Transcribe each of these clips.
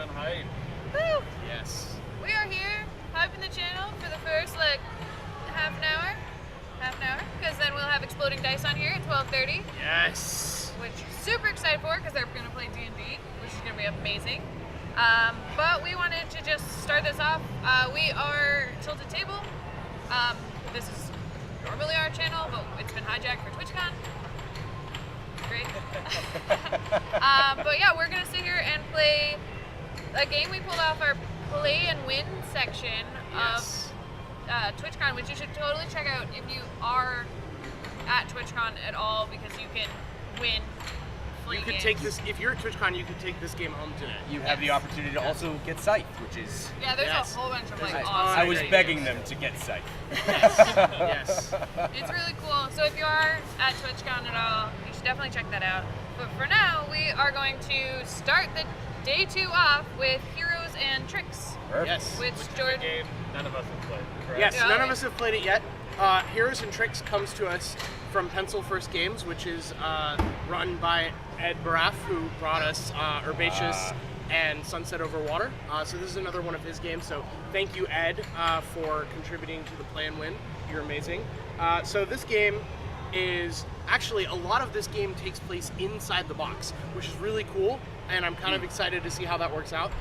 TwitchCon hype. Woo! Yes. We are here, hyping the channel for the first, half an hour, because then we'll have Exploding Dice on here at 12:30. Yes. Which I'm super excited for, because they're going to play D&D, which is going to be amazing. But we wanted to just start this off. We are Tilted Table. This is normally our channel, but it's been hijacked for TwitchCon. Great. But yeah, we're going to sit here and play a game we pulled off our Play and Win section of TwitchCon, which you should totally check out if you are at TwitchCon at all, because you can win free games. Take this, if you're at TwitchCon, you could take this game home today. You have the opportunity to also get Scythe, which is... Yeah, there's a whole bunch of awesome I was games. begging them to get Scythe. Yes. It's really cool. So if you are at TwitchCon at all, you should definitely check that out. But for now, we are going to start the day 2 off with Heroes and Tricks. Perfect. Yes. Which Which Jordan... is a game none of us have played. Correct? Yes, Yeah. none of us have played it yet. Heroes and Tricks comes to us from Pencil First Games, which is run by Ed Baraf, who brought us Herbaceous and Sunset Over Water. So this is another one of his games. So thank you, Ed, for contributing to the Play and Win. You're amazing. So this game is actually, a lot of this game takes place inside the box, which is really cool, and I'm kind of excited to see how that works out.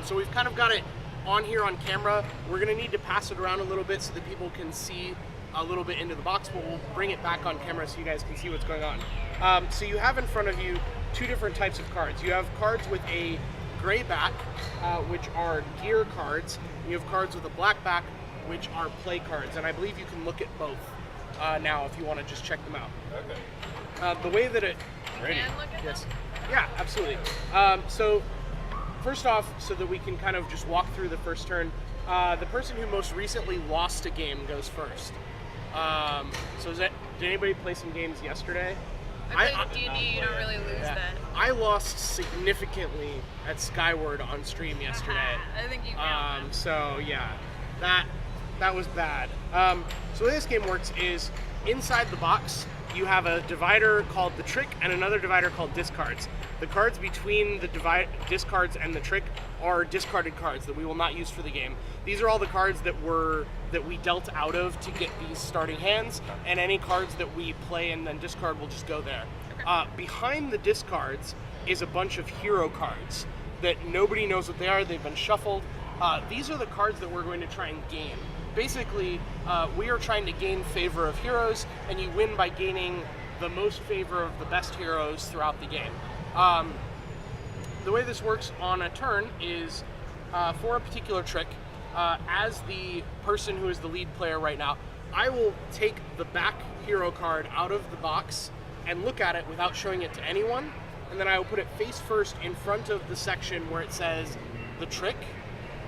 So we've kind of got it on here on camera. We're going to need to pass it around a little bit so that people can see a little bit into the box, but we'll bring it back on camera so you guys can see what's going on. So you have in front of you 2 different types of cards. You have cards with a gray back, which are gear cards, and you have cards with a black back, which are play cards, and I believe you can look at both now if you want to just check them out. Okay. The way that it... Can look at them? Yeah, absolutely. So first off, so that we can kind of just walk through the first turn, the person who most recently lost a game goes first. So did anybody play some games yesterday? I played D&D, you don't really lose that. I lost significantly at Skyward on stream yesterday. I think you found So yeah, that was bad. So the way this game works is, inside the box, you have a divider called the Trick and another divider called Discards. The cards between the Discards and the Trick are discarded cards that we will not use for the game. These are all the cards that we dealt out of to get these starting hands, and any cards that we play and then discard will just go there. Behind the Discards is a bunch of hero cards that nobody knows what they are. They've been shuffled. These are the cards that we're going to try and gain. Basically, we are trying to gain favor of heroes, and you win by gaining the most favor of the best heroes throughout the game. The way this works on a turn is, for a particular trick, as the person who is the lead player right now, I will take the back hero card out of the box and look at it without showing it to anyone, and then I will put it face first in front of the section where it says the Trick,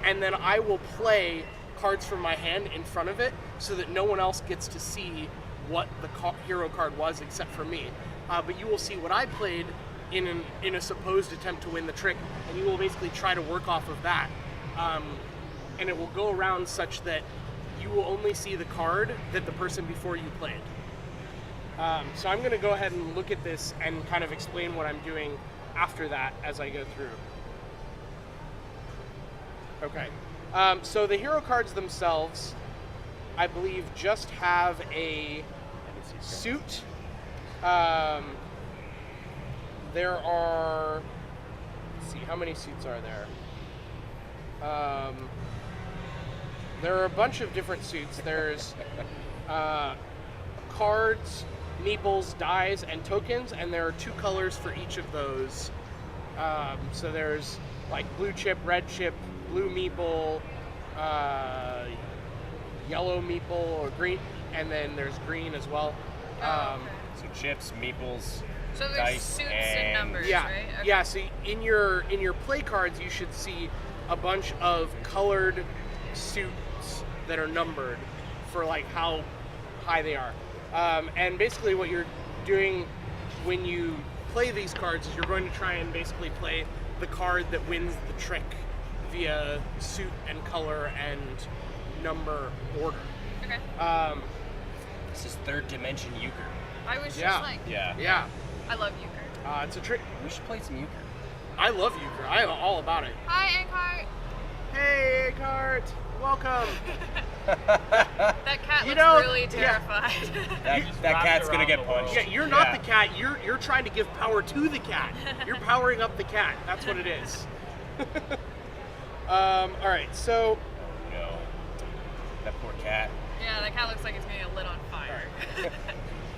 and then I will play cards from my hand in front of it so that no one else gets to see what the hero card was except for me. But you will see what I played in a supposed attempt to win the Trick, and you will basically try to work off of that. And it will go around such that you will only see the card that the person before you played. So I'm going to go ahead and look at this and kind of explain what I'm doing after that as I go through. Okay. So the hero cards themselves, I believe, just have a suit. There are, let's see, how many suits are there? There are a bunch of different suits. There's cards, meeples, dies, and tokens, and there are 2 colors for each of those. So there's like blue chip, red chip, blue meeple, yellow meeple, or green, and then there's green as well. So chips, meeples, So there's dice, suits and numbers, yeah, right? Okay. yeah. So in your play cards, you should see a bunch of colored suits that are numbered for like how high they are. And basically, what you're doing when you play these cards is you're going to try and basically play the card that wins the trick via suit and color and number order. Okay. This is third dimension euchre. I was just Yeah. like, Yeah. Yeah. I love euchre. It's a trick. We should play some euchre. I love euchre. I am all about it. Hi, Ankart. Hey, Cart. Welcome. That cat You looks know, really yeah. terrified. That cat's gonna get punched. Yeah, you're not the cat. You're trying to give power to the cat. You're powering up the cat. That's what it is. All right, so No. That poor cat. Yeah, that cat looks like it's gonna get lit on fire.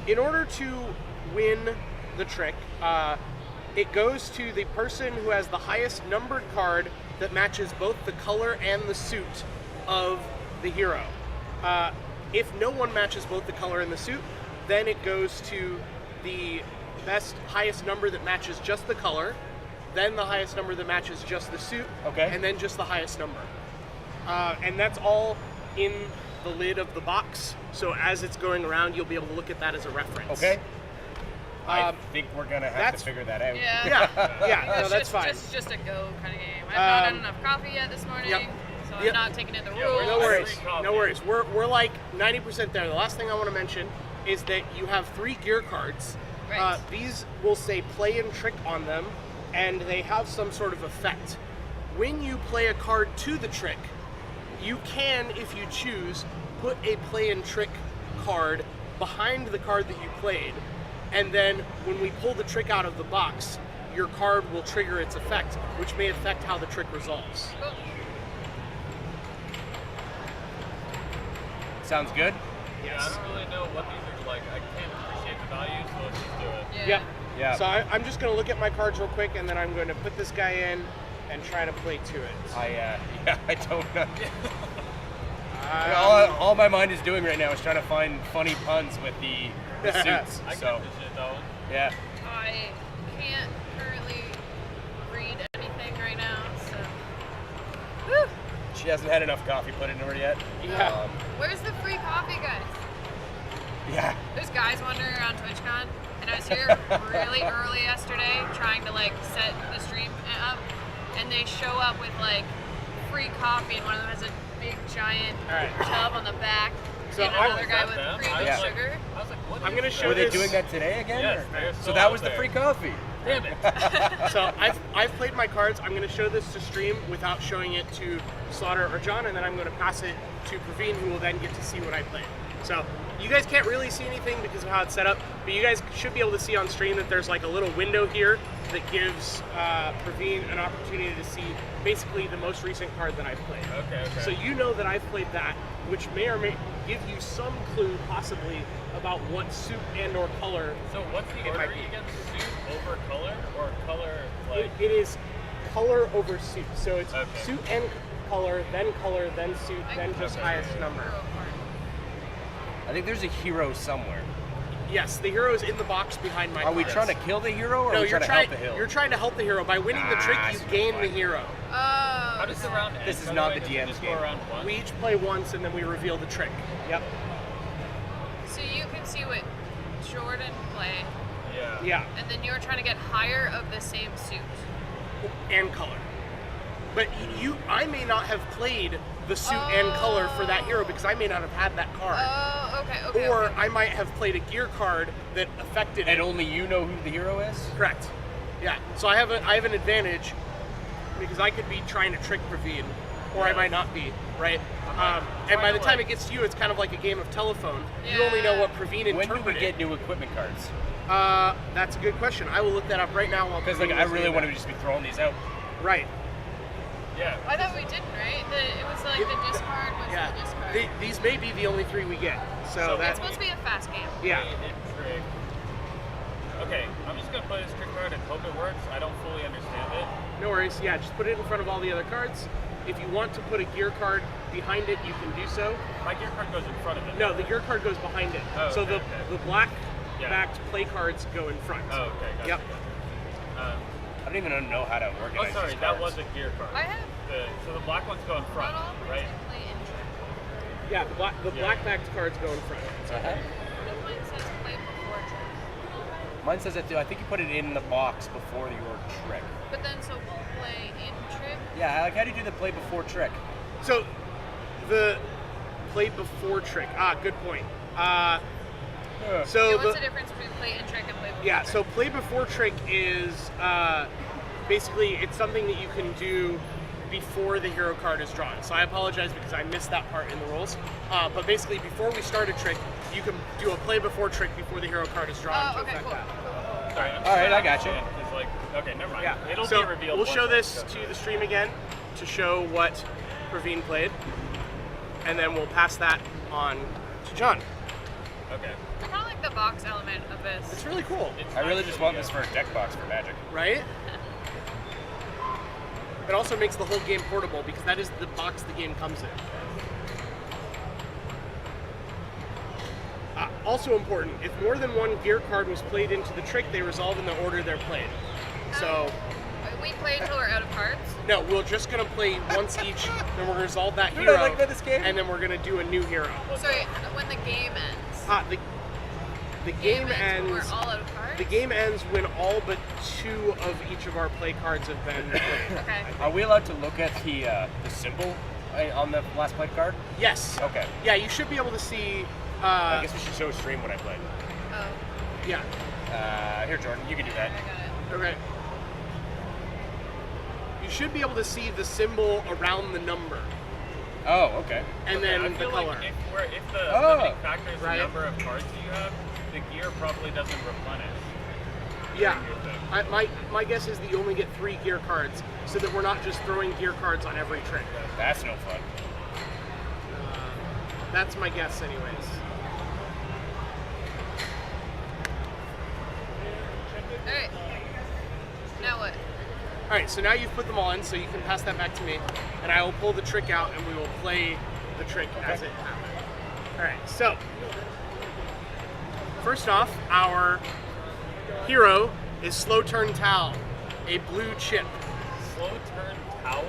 in order to win the trick, it goes to the person who has the highest numbered card that matches both the color and the suit of the hero. If no one matches both the color and the suit, then it goes to the highest number that matches just the color, then the highest number that matches just the suit, Okay. and then just the highest number. And that's all in the lid of the box, so as it's going around, you'll be able to look at that as a reference. Okay. I Um, think we're gonna have that's- to figure that out. Yeah. Yeah, no, that's fine. Just a go kind of game. I've not had Um, enough coffee yet this morning, yep. so Yep. I'm not taking in the Yeah, rules. we're No worries, Free coffee. no worries. We're like 90% there. The last thing I want to mention is that you have 3 gear cards. Right. These will say play and trick on them, and they have some sort of effect. When you play a card to the trick, you can, if you choose, put a play and trick card behind the card that you played, and then when we pull the trick out of the box, your card will trigger its effect, which may affect how the trick resolves. Cool. Sounds good. Yeah, I don't really know what these are like. I can't appreciate the value, so let's just do it. Yeah. Yep. Yeah. So I'm just going to look at my cards real quick, and then I'm going to put this guy in and try to play to it. I don't know. Um, All my mind is doing right now is trying to find funny puns with the suits. I So can appreciate that one. yeah. I can't currently read anything right now, so. Whew. She hasn't had enough coffee put into her yet. Yeah. Where's the free coffee, guys? Yeah. There's guys wandering around TwitchCon, and I was here really early yesterday trying to like set the stream up, and they show up with like free coffee, and one of them has a big giant All right. tub on the back, So and I'm- another Is guy that with them? cream I and was like- sugar. I was like, what I'm is gonna this? show Were they this- doing that today again? Yes, or- they're So still that out was the there. free coffee. Damn it. So I've played my cards. I'm going to show this to stream without showing it to Slaughter or John, and then I'm going to pass it to Praveen, who will then get to see what I played. So you guys can't really see anything because of how it's set up, but you guys should be able to see on stream that there's like a little window here that gives Praveen an opportunity to see basically the most recent card that I've played. Okay. So you know that I've played that, which may or may give you some clue possibly about what suit and or color. So what's the It might order be. again? Suit over color, or color like? It is color over suit. So it's Okay. suit and color, then suit, then just Okay. highest number. I think there's a hero somewhere. Yes, the hero is in the box behind my Are we cards. trying to kill the hero or No, are we you're trying to trying. help the hero? You're trying to help the hero by winning the trick. Ah, You so gain the fine. hero. Oh. How does the round end? This is by not way? the Does it DM's just game. go around once? We each play once, and then we reveal the trick. Yep. So you can see what Jordan played, Yeah. Yeah, and then you're trying to get higher of the same suit. and color. But I may not have played the suit and color for that hero because I may not have had that card. Oh, okay. Or okay. I might have played a gear card that affected And it. only you know who the hero is? Correct. Yeah. So I have an advantage because I could be trying to trick Praveen, or I might not be, right? And by the time it gets to you, it's kind of like a game of telephone. You only know what Praveen interpreted. When do we get new equipment cards? That's a good question. I will look that up right now. Because like I really want to just be throwing these out. Right. Yeah. I thought we didn't, right? It was like the discard was Yeah. the discard. These may be the only 3 we get. So It's that. supposed to be a fast game. Yeah. Trick. Okay, I'm just gonna play this trick card and hope it works. I don't fully understand it. No worries. Yeah, just put it in front of all the other cards. If you want to put a gear card behind it, you can do so. My gear card goes in front of it. No, the gear card goes behind it. Oh, so okay, the black Yeah. backed play cards go in front. Oh, okay. Gotcha, Yep. gotcha. I don't even know how to Oh, organize sorry, these that cards. was a gear card. I have So the black ones go in front, not all right? play in trick. Yeah, the Yeah. black backed cards go in front. But mine says play before trick. Mine says that too. I think you put it in the box before your trick. But then so play in trick. Yeah, like how do you do the play before trick? So the play before trick. Good point. So Okay, what's the the difference between play in trick and play before yeah, trick? so play before trick is basically it's something that you can do before the hero card is drawn. So I apologize because I missed that part in the rules. But basically, before we start a trick, you can do a play before trick before the hero card is drawn to okay, affect cool. that. Sorry, I'm All right, I just got you. trying to understand, 'cause, like, okay, never mind. Yeah. It'll so be revealed. we'll once show I this go to the stream again to show what Praveen played, and then we'll pass that on to John. Okay. I kind of like the box element of this. It's really cool, I really just want this for a deck box for Magic. right? It also makes the whole game portable because that is the box the game comes in. Also important, if more than one gear card was played into the trick, they resolve in the order they're played. So, We play until we're out of cards. no, we're just gonna play once each, then we're gonna resolve that You know hero, what I like about this game? and then we're gonna do a new hero. Sorry, when the game ends. The game when ends. we're all out of cards? The game ends when all but 2 of each of our play cards have been played. Okay. Are we allowed to look at the symbol on the last play card? Yes. Okay. Yeah, you should be able to see. I guess we should show stream what I played. Oh, Yeah. Here, Jordan, you can do that. I got it. Okay. You should be able to see the symbol around the number, Oh, okay. and Okay, then I the feel color. like if the Oh, limiting factor is right. the number of cards you have, the gear probably doesn't replenish. Yeah. Your thing. My guess is that you only get 3 gear cards, so that we're not just throwing gear cards on every trick. That's no fun. That's my guess, anyways. Alright. Now what? All right, so now you've put them all in, so you can pass that back to me, and I will pull the trick out, and we will play the trick as it happens. All right, so first off, our hero is Slow Turn Towel, a blue chip. Slow turn towel?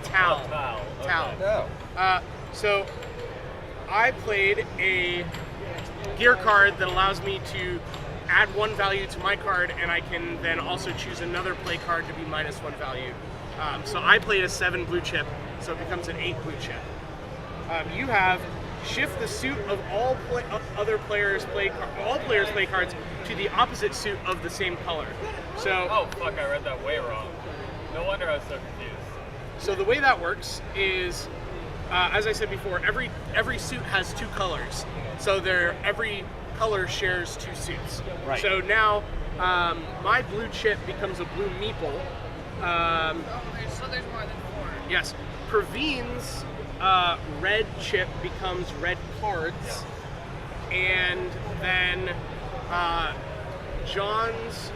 Towel. Oh, towel. Okay. Towel. No. So I played a gear card that allows me to add 1 value to my card, and I can then also choose another play card to be minus 1 value. So I played a 7 blue chip, so it becomes an 8 blue chip. You have shift the suit of all other players' play cards to the opposite suit of the same color. So Oh, fuck, I read that way wrong. No wonder I was so confused. So the way that works is, as I said before, every suit has 2 colors. So every color shares 2 suits. Right. So now my blue chip becomes a blue meeple. So there's more than 4. Yes. Praveen's red chip becomes red cards. And then John's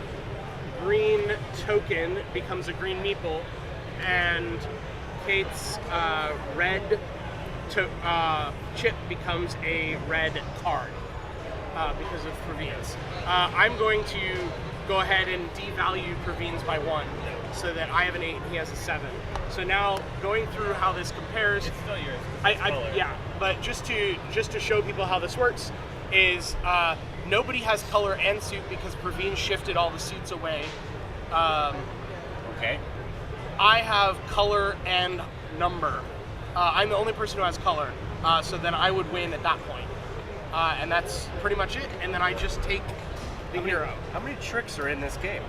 green token becomes a green meeple. And Kate's red chip becomes a red card because of Praveen's. I'm going to go ahead and devalue Praveen's by 1 so that I have an 8 and he has a 7. So now going through how this compares, It's still yours. 'cause it's color. yeah, but just to show people how this works is nobody has color and suit because Praveen shifted all the suits away. Okay. I have color and number. I'm the only person who has color, so then I would win at that point. And that's pretty much it. And then I just take the hero. How many tricks are in this game?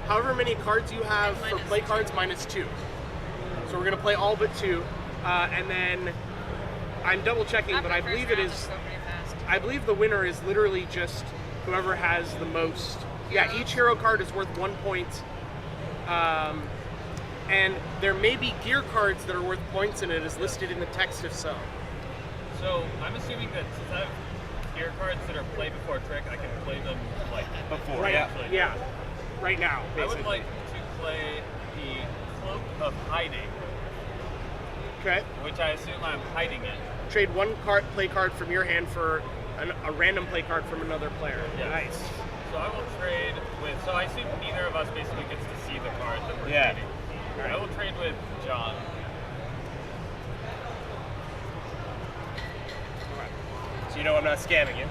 However many cards you have for play cards, -2. So we're gonna play all but 2, and then I'm double checking, but I believe it is. I believe the winner is literally just whoever has the most. Yeah, each hero card is worth 1 point. And there may be gear cards that are worth points, and it is listed in the text if so. So I'm assuming that since I have gear cards that are play before trick, I can play them like Before, Right, yeah. yeah, right now, I basically. would like to play the Cloak of Hiding, Okay. which I assume I'm hiding in. Trade 1 play card from your hand for a random play card from another player. Yes. Nice. So I will trade with. So I assume neither of us basically gets to see the card that we're Yeah. trading. I will trade with John. So you know I'm not scamming you.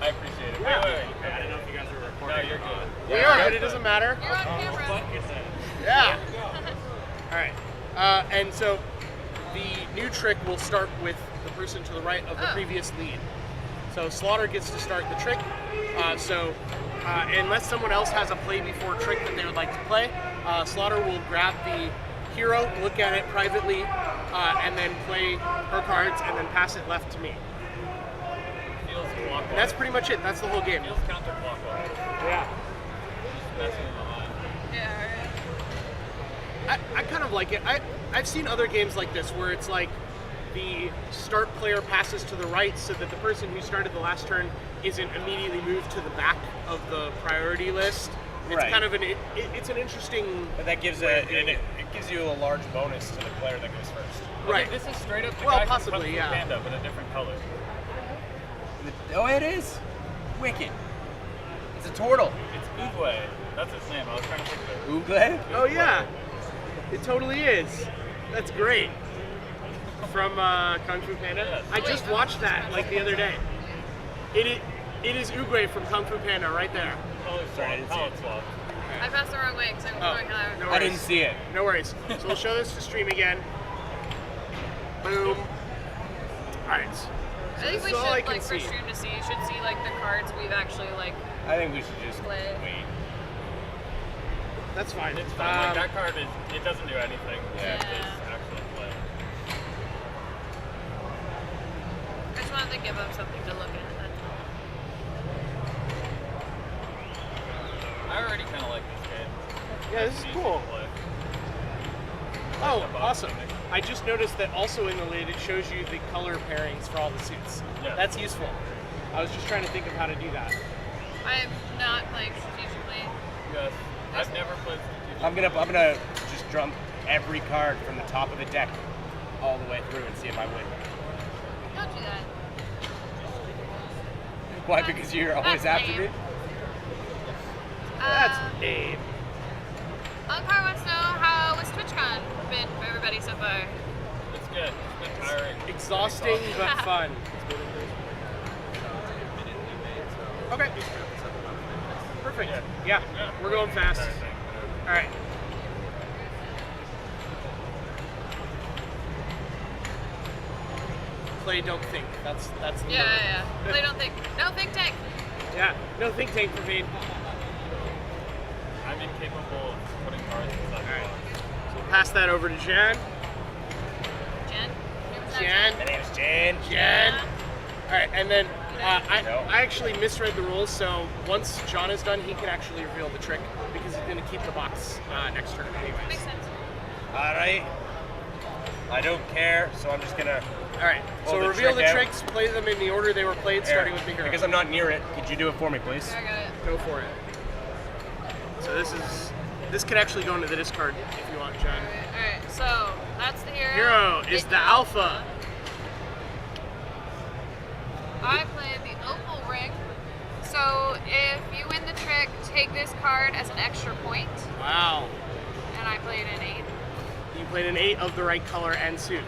I appreciate it. Yeah. Wait. I don't know if you guys are recording. No, you're good. We are, but it doesn't matter. You're on camera. Yeah. All right. And so the new trick will start with the person to the right of the Oh. previous lead. So Slaughter gets to start the trick. So unless someone else has a play before trick that they would like to play, Slaughter will grab the hero, look at it privately, and then play her cards, and then pass it left to me. Feels clockwise. And that's pretty much it. That's the whole game. Feels counterclockwise. Yeah. Just messing with my mind. Yeah. I kind of like it. I've seen other games like this where it's like the start player passes to the right so that the person who started the last turn isn't immediately moved to the back of the priority list. It's Right. kind of it's an interesting. But that gives it gives you a large bonus to the player that goes first. Right. Okay, this is straight up the Well, guy possibly, from Kung Fu yeah. Panda, but a different color. Oh, it is wicked. It's a turtle. It's Oogway. That's its name. I was trying to think of it. Oogle. Oh yeah, it totally is. That's great. From Kung Fu Panda. Yes. I just watched that like the other day. It is Oogway from Kung Fu Panda right there. Color Sorry, I swap. didn't see Color it. swap. I passed the wrong way because I'm going higher. no I didn't worries. see it. No worries. So we'll show this to stream again. Boom. Alright. I think this we is all I should, can like, for see. stream to see, you should see, like, the cards we've actually, like, I think we should just Play. wait. That's fine. It's fine. Like that card it doesn't do anything. Yeah. It's actually play. I just wanted to give them something to look at. I already kind of like this game. Yeah, this is It's easy cool. to play. Oh, the box awesome. gimmick. I just noticed that also in the lid it shows you the color pairings for all the suits. Yeah. That's useful. I was just trying to think of how to do that. I am not playing strategically. Yes. I've never played. I'm gonna just drum every card from the top of the deck all the way through and see if I win. Don't do that. Why? Because you're always That's after lame. me? That's lame. Ankar wants to know how was TwitchCon been for everybody so far? It's good. It's been tiring. Exhausting but fun. Okay. Perfect. Yeah, we're going fast. Entire thing. All right. Play, don't think. That's the Yeah. They don't think. No think tank. Yeah, no think tank for Vane. I'm incapable of putting cards inside the Alright. box. So we'll pass that over to Jan. Jen? Jan. My name's Jan. Jan. All right, and then No. I actually misread the rules, so once John is done, he can actually reveal the trick because he's going to keep the box next turn anyways. Makes sense. All right. I don't care, so I'm just gonna. All right, so Pull the reveal trick the out. tricks, play them in the order they were played, starting with the hero. Because I'm not near it, could you do it for me, please? I got it. Go for it. So this could actually go into the discard if you want, John. Alright, so that's the hero. Hero is the alpha. I played the opal ring. So if you win the trick, take this card as an extra point. Wow. And I played an 8. You played an 8 of the right color and suit.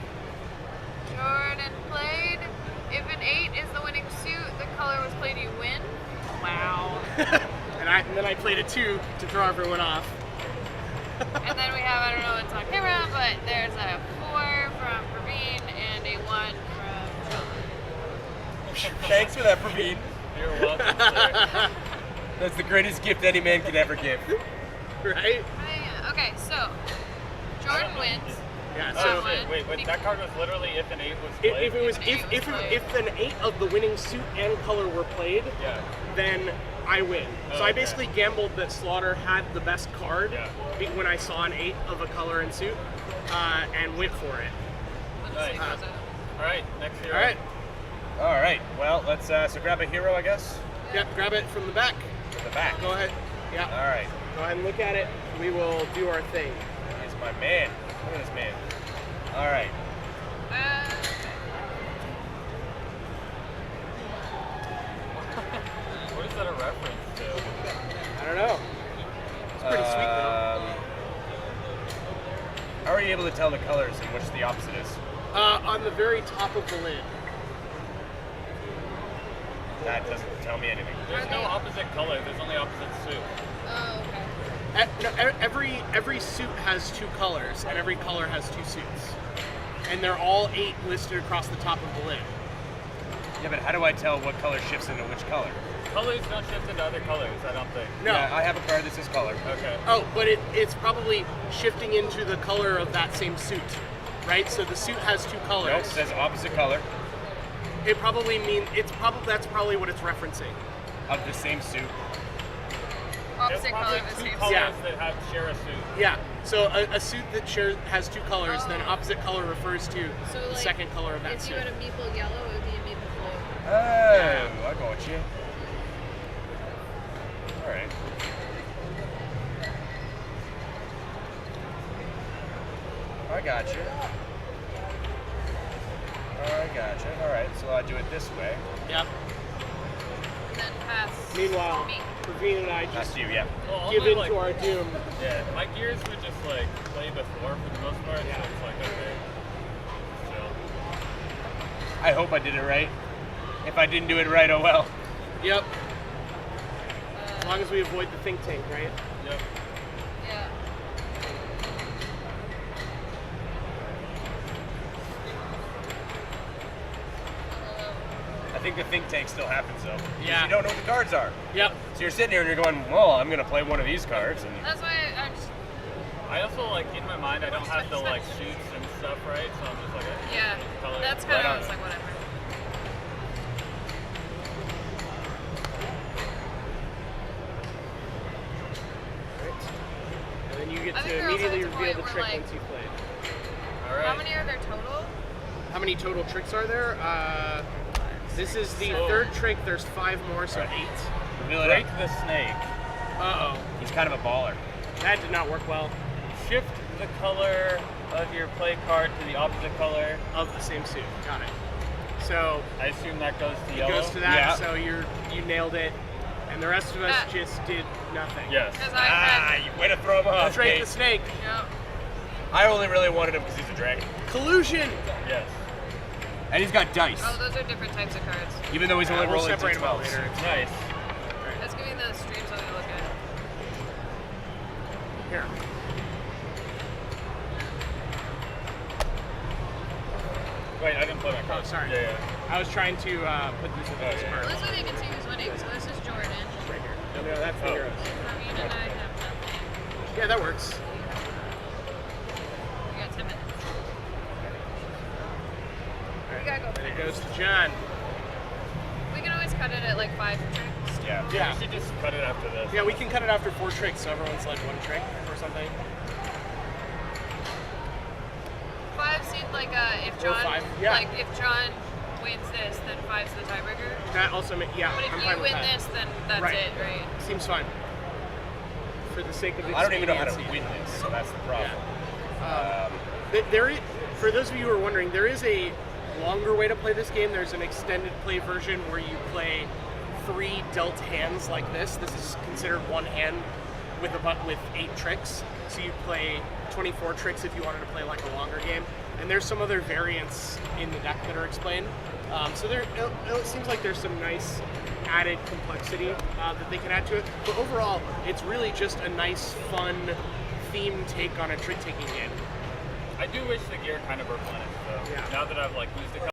Jordan played. If an 8 is the winning suit, the color was played, you win. Wow. and then I played a 2 to throw everyone off. And then we have, I don't know what's on camera, but there's a 4 from Praveen and a 1 from John. Thanks for that, Praveen. You're welcome, sir. That's the greatest gift any man could ever give. Right? Okay, so Jordan wins. Yeah. Oh, So shit. Wait. That card was literally if an 8 was played. if it was If an eight was played. if an 8 of the winning suit and color were played, Yeah. then I win. Oh, So I okay. basically gambled that Slaughter had the best card Yeah. when I saw an 8 of a color and suit, and went for it. Let's Nice. see how it goes. All right. Next hero. All right. All right. Well, let's so grab a hero, I guess. Yep. Grab it from the back. From the back. Go ahead. Yeah. All right. Go ahead and look at it. We will do our thing. Here's my man. Look at this man. All right. What is that a reference to? I don't know. It's pretty sweet though. How are you able to tell the colors and which the opposite is? On the very top of the lid. That doesn't tell me anything. There's no opposite color. There's only opposite suit. Oh, okay. Every suit has 2 colors, and every color has 2 suits. And they're all 8 listed across the top of the lid. Yeah, but how do I tell what color shifts into which color? colors don't shift into other colors, I don't think. No. Yeah, I have a card that says color. Okay. Oh, but it's probably shifting into the color of that same suit, right? So the suit has two colors. Nope, it says opposite color It probably that's probably what it's referencing. of the same suit. Opposite There's color probably of the two same colors Yeah. that share a suit. Yeah. So a suit that has two colors, then opposite color refers to So, the like, second color of that If suit. you had a maple yellow, it would be a maple blue. Oh, I got you. All right. I got you. All right, so I do it this way. Yep. And then pass. Meanwhile, me. Ravine and I That's just you, yeah. Well, all give my, in like, to our doom. Yeah, my gears were just like play before for the most part, Yeah. so it's like okay. Chill. I hope I did it right. If I didn't do it right, oh well. Yep. As long as we avoid the think tank, right? Yep. Yeah. I think the think tank still happens though. 'Cause Yeah. You don't know what the cards are. Yep. So you're sitting here and you're going, well, I'm gonna play one of these cards, and That's why I'm just, I also like in my mind I don't have the like shoots and stuff right, so I'm just like yeah. color. That's kind Right of on. I was like whatever. And then you get I think to we're also immediately at the reveal point the where, trick like- once you play. All right. How many are there total? How many total tricks are there? This is the So- third trick. There's 5 more, so Right. 8. reveal it Break up. the snake. Uh-oh. He's kind of a baller. That did not work well. Shift the color of your play card to the opposite color. Of the same suit. Got it. So I assume that goes to it yellow. goes to that, Yeah. so you nailed it. And the rest of us Ah. just did nothing. Yes. Because I had. You way to throw him off. Drake Kate. the snake. Yep. I only really wanted him because he's a dragon. Collusion! Yes. And he's got dice. Oh, those are different types of cards. Even though he's only We'll rolling separate them out 12s. later. Nice. Let's give me the stream so we can look at it. Here. Wait, I didn't play my card. Oh, sorry. Yeah, yeah. I was trying to put this into this yeah. card. Well, this way they can see who's winning. So this is Jordan. Right here. No, that's the Oh. heroes. Ravine and I have nothing. Yeah, that works. We got 10 minutes. We gotta go And it fast. goes to John. We can always cut it at like 5 tricks. Yeah. Yeah. We should just cut it after this. Yeah, we can cut it after 4 tricks, so everyone's like 1 trick or something. 5 seemed like if Or John, 5, yeah. like if John wins this, then 5's the tiebreaker. That also, yeah, But if I'm you fine with win that. this, then that's Right. it, right? Seems fine. For the sake of I don't even know how to expediency. win this, so that's the problem. For those of you who are wondering, there is a longer way to play this game. There's an extended play version where you play 3 dealt hands like this. This is considered 1 hand with 8 tricks. So you play 24 tricks if you wanted to play like a longer game. And there's some other variants in the deck that are explained. So it seems like there's some nice added complexity that they can add to it. But overall, it's really just a nice, fun, theme take on a trick-taking game. I do wish the gear kind of replenished though. Yeah. Now that I've like used a couple